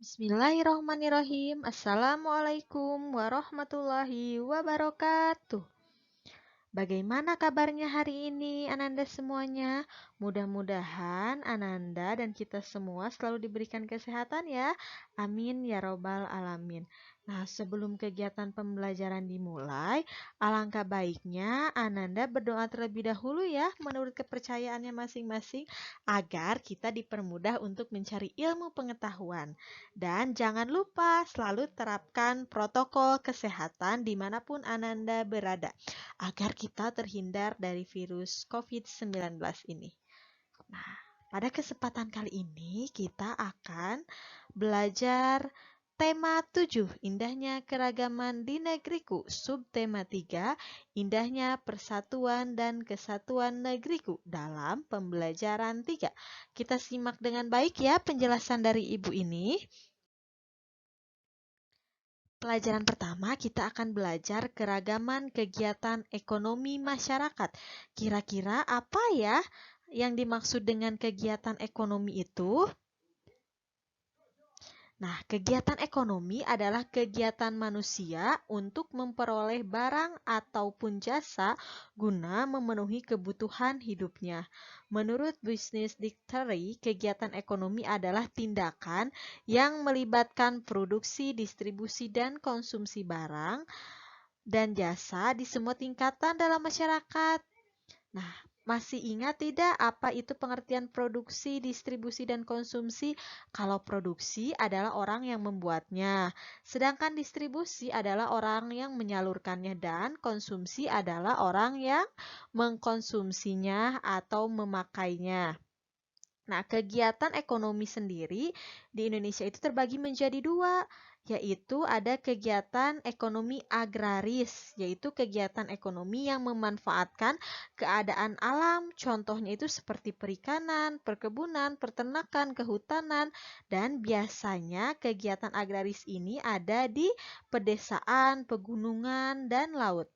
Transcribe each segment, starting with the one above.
Bismillahirrohmanirrohim. Assalamualaikum warahmatullahi wabarakatuh. Bagaimana kabarnya hari ini, Ananda semuanya? Mudah-mudahan Ananda dan kita semua selalu diberikan kesehatan ya. Amin ya robbal alamin. Nah, sebelum kegiatan pembelajaran dimulai, alangkah baiknya Ananda berdoa terlebih dahulu ya, menurut kepercayaannya masing-masing, agar kita dipermudah untuk mencari ilmu pengetahuan. Dan jangan lupa selalu terapkan protokol kesehatan dimanapun Ananda berada agar kita terhindar dari virus COVID-19 ini. Nah, pada kesempatan kali ini kita akan belajar tema 7, indahnya keragaman di negeriku. Subtema 3, indahnya persatuan dan kesatuan negeriku dalam pembelajaran 3. Kita simak dengan baik ya penjelasan dari Ibu ini. Pelajaran pertama, kita akan belajar keragaman kegiatan ekonomi masyarakat. Kira-kira apa ya yang dimaksud dengan kegiatan ekonomi itu? Nah, kegiatan ekonomi adalah kegiatan manusia untuk memperoleh barang ataupun jasa guna memenuhi kebutuhan hidupnya. Menurut Business Dictionary, kegiatan ekonomi adalah tindakan yang melibatkan produksi, distribusi, dan konsumsi barang dan jasa di semua tingkatan dalam masyarakat. Nah, masih ingat tidak apa itu pengertian produksi, distribusi, dan konsumsi? Kalau produksi adalah orang yang membuatnya, sedangkan distribusi adalah orang yang menyalurkannya, dan konsumsi adalah orang yang mengkonsumsinya atau memakainya. Nah, kegiatan ekonomi sendiri di Indonesia itu terbagi menjadi dua, yaitu ada kegiatan ekonomi agraris, yaitu kegiatan ekonomi yang memanfaatkan keadaan alam, contohnya itu seperti perikanan, perkebunan, peternakan, kehutanan, dan biasanya kegiatan agraris ini ada di pedesaan, pegunungan, dan laut.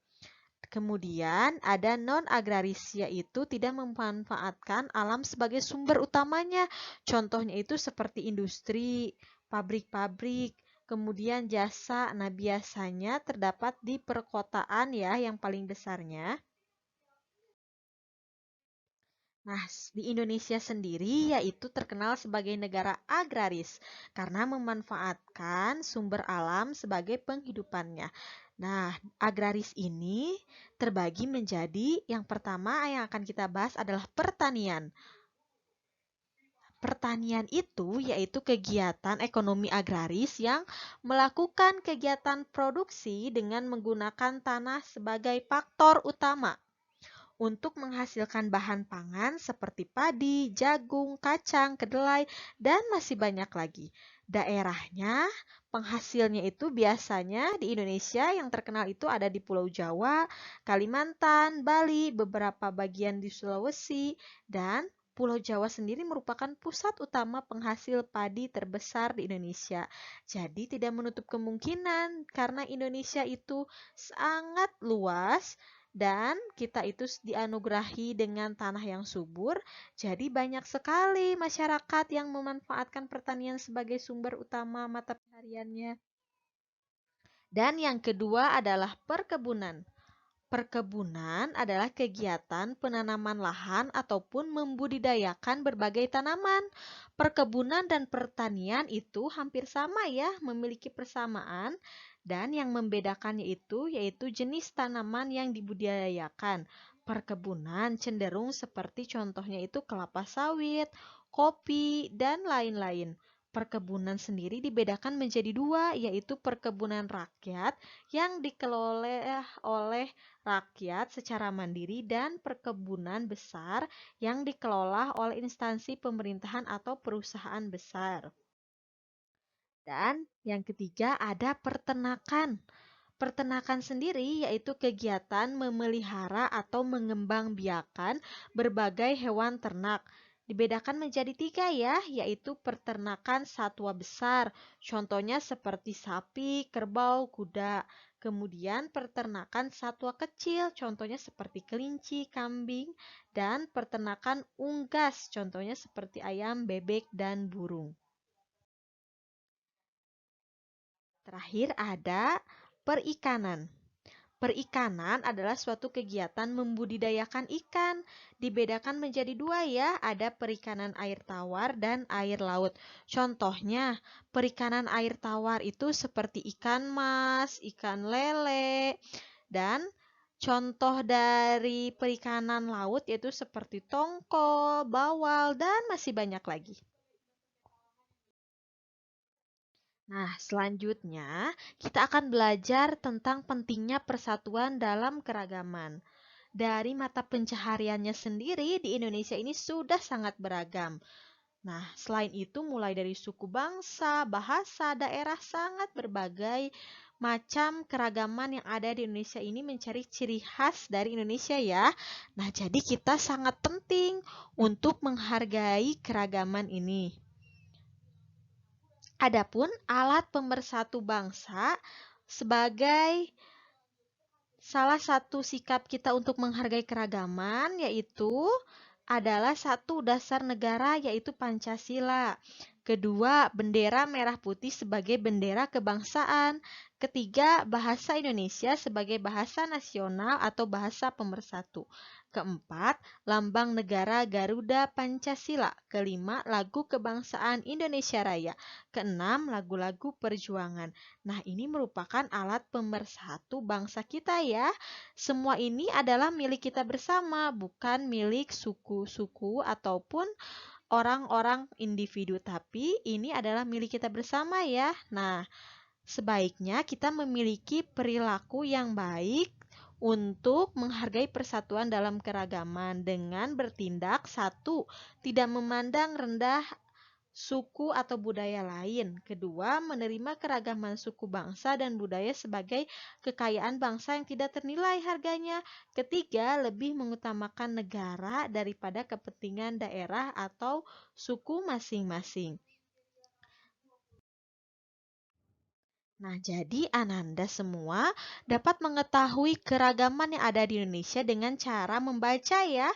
Kemudian ada non-agraris, yaitu tidak memanfaatkan alam sebagai sumber utamanya. Contohnya itu seperti industri, pabrik-pabrik, kemudian jasa. Nah, biasanya terdapat di perkotaan ya yang paling besarnya. Nah, di Indonesia sendiri yaitu terkenal sebagai negara agraris karena memanfaatkan sumber alam sebagai penghidupannya. Nah, agraris ini terbagi menjadi yang pertama yang akan kita bahas adalah pertanian. Pertanian itu yaitu kegiatan ekonomi agraris yang melakukan kegiatan produksi dengan menggunakan tanah sebagai faktor utama untuk menghasilkan bahan pangan seperti padi, jagung, kacang, kedelai, dan masih banyak lagi. Daerahnya, penghasilnya itu biasanya di Indonesia yang terkenal itu ada di Pulau Jawa, Kalimantan, Bali, beberapa bagian di Sulawesi, dan Pulau Jawa sendiri merupakan pusat utama penghasil padi terbesar di Indonesia. Jadi tidak menutup kemungkinan karena Indonesia itu sangat luas dan kita itu dianugerahi dengan tanah yang subur, jadi banyak sekali masyarakat yang memanfaatkan pertanian sebagai sumber utama mata pencahariannya. Dan yang kedua adalah perkebunan. Perkebunan adalah kegiatan penanaman lahan ataupun membudidayakan berbagai tanaman. Perkebunan dan pertanian itu hampir sama ya, memiliki persamaan dan yang membedakannya itu yaitu jenis tanaman yang dibudidayakan. Perkebunan cenderung seperti contohnya itu kelapa sawit, kopi, dan lain-lain. Perkebunan sendiri dibedakan menjadi dua, yaitu perkebunan rakyat yang dikelola oleh rakyat secara mandiri dan perkebunan besar yang dikelola oleh instansi pemerintahan atau perusahaan besar. Dan yang ketiga ada peternakan. Peternakan sendiri yaitu kegiatan memelihara atau mengembangbiakan berbagai hewan ternak. Dibedakan menjadi tiga ya, yaitu peternakan satwa besar, contohnya seperti sapi, kerbau, kuda. Kemudian peternakan satwa kecil, contohnya seperti kelinci, kambing, dan peternakan unggas, contohnya seperti ayam, bebek, dan burung. Terakhir ada perikanan. Perikanan adalah suatu kegiatan membudidayakan ikan. Dibedakan menjadi dua ya, ada perikanan air tawar dan air laut. Contohnya, perikanan air tawar itu seperti ikan mas, ikan lele, dan contoh dari perikanan laut yaitu seperti tongkol, bawal, dan masih banyak lagi. Nah, selanjutnya kita akan belajar tentang pentingnya persatuan dalam keragaman. Dari mata pencahariannya sendiri di Indonesia ini sudah sangat beragam. Nah, selain itu mulai dari suku bangsa, bahasa, daerah sangat berbagai macam keragaman yang ada di Indonesia ini mencari ciri khas dari Indonesia ya. Nah, jadi kita sangat penting untuk menghargai keragaman ini. Adapun alat pemersatu bangsa sebagai salah satu sikap kita untuk menghargai keragaman yaitu adalah satu dasar negara yaitu Pancasila. Kedua, bendera merah putih sebagai bendera kebangsaan. Ketiga, bahasa Indonesia sebagai bahasa nasional atau bahasa pemersatu. Keempat, lambang negara Garuda Pancasila. Kelima, lagu kebangsaan Indonesia Raya. Keenam, lagu-lagu perjuangan. Nah, ini merupakan alat pemersatu bangsa kita ya. Semua ini adalah milik kita bersama, bukan milik suku-suku ataupun orang-orang individu, tapi ini adalah milik kita bersama ya. Nah, sebaiknya kita memiliki perilaku yang baik untuk menghargai persatuan dalam keragaman dengan bertindak satu, tidak memandang rendah suku atau budaya lain. Kedua, menerima keragaman suku bangsa dan budaya sebagai kekayaan bangsa yang tidak ternilai harganya. Ketiga, lebih mengutamakan negara daripada kepentingan daerah atau suku masing-masing. Nah, jadi Ananda semua dapat mengetahui keragaman yang ada di Indonesia dengan cara membaca ya.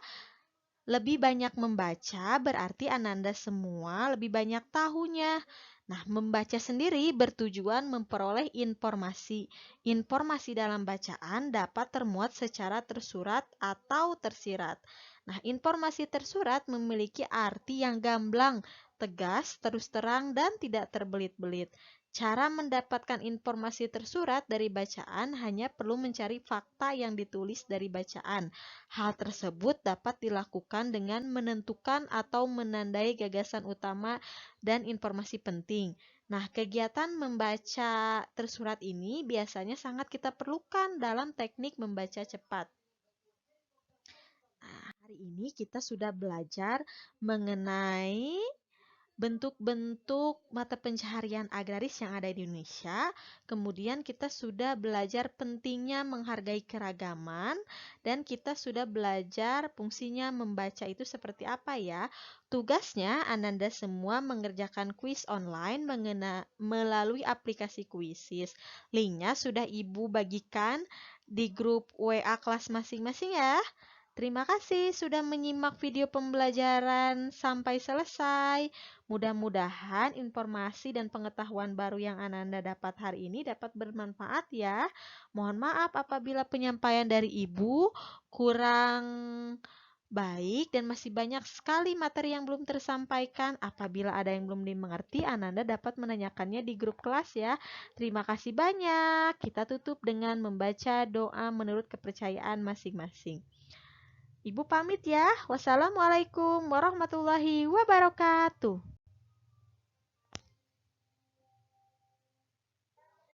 Lebih banyak membaca berarti Ananda semua lebih banyak tahunya. Nah, membaca sendiri bertujuan memperoleh informasi. Informasi dalam bacaan dapat termuat secara tersurat atau tersirat. Nah, informasi tersurat memiliki arti yang gamblang, tegas, terus terang, dan tidak terbelit-belit. Cara mendapatkan informasi tersurat dari bacaan hanya perlu mencari fakta yang ditulis dari bacaan. Hal tersebut dapat dilakukan dengan menentukan atau menandai gagasan utama dan informasi penting. Nah, kegiatan membaca tersurat ini biasanya sangat kita perlukan dalam teknik membaca cepat. Nah, hari ini kita sudah belajar mengenai bentuk-bentuk mata pencaharian agraris yang ada di Indonesia. Kemudian kita sudah belajar pentingnya menghargai keragaman dan kita sudah belajar fungsinya membaca itu seperti apa ya. Tugasnya Ananda semua mengerjakan kuis online melalui aplikasi Quizizz. Linknya sudah Ibu bagikan di grup WA kelas masing-masing ya. Terima kasih sudah menyimak video pembelajaran sampai selesai. Mudah-mudahan informasi dan pengetahuan baru yang Ananda dapat hari ini dapat bermanfaat ya. Mohon maaf apabila penyampaian dari Ibu kurang baik dan masih banyak sekali materi yang belum tersampaikan. Apabila ada yang belum dimengerti, Ananda dapat menanyakannya di grup kelas ya. Terima kasih banyak. Kita tutup dengan membaca doa menurut kepercayaan masing-masing. Ibu pamit ya. Wassalamualaikum warahmatullahi wabarakatuh.